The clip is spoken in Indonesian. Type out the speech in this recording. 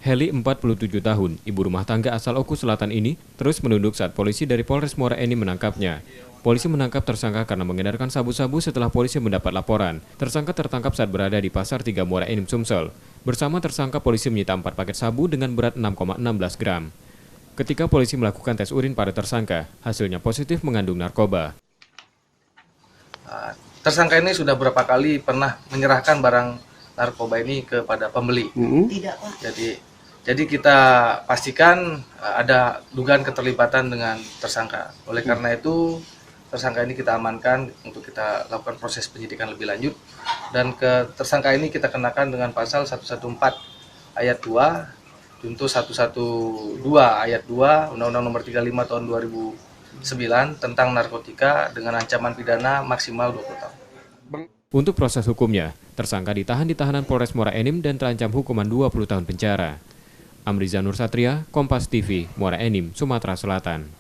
Heli 47 tahun, ibu rumah tangga asal Oku Selatan ini terus menunduk saat polisi dari Polres Muara Enim menangkapnya. Polisi menangkap tersangka karena mengedarkan sabu-sabu setelah polisi mendapat laporan. Tersangka tertangkap saat berada di Pasar 3 Muara Enim, Sumsel. Bersama tersangka, polisi menyita 4 paket sabu dengan berat 6,16 gram. Ketika polisi melakukan tes urin pada tersangka, hasilnya positif mengandung narkoba. Tersangka ini sudah berapa kali pernah menyerahkan barang narkoba ini kepada pembeli. Tidak, Pak. Jadi kita pastikan ada dugaan keterlibatan dengan tersangka. Oleh karena itu, tersangka ini kita amankan untuk kita lakukan proses penyidikan lebih lanjut. Dan ke tersangka ini kita kenakan dengan pasal 114 ayat 2, junto 112 ayat 2, Undang-Undang Nomor 35 tahun 2009 tentang narkotika dengan ancaman pidana maksimal 20 tahun. Untuk proses hukumnya, tersangka ditahan di tahanan Polres Muara Enim dan terancam hukuman 20 tahun penjara. Amriza Nur Satria, Kompas TV, Muara Enim, Sumatera Selatan.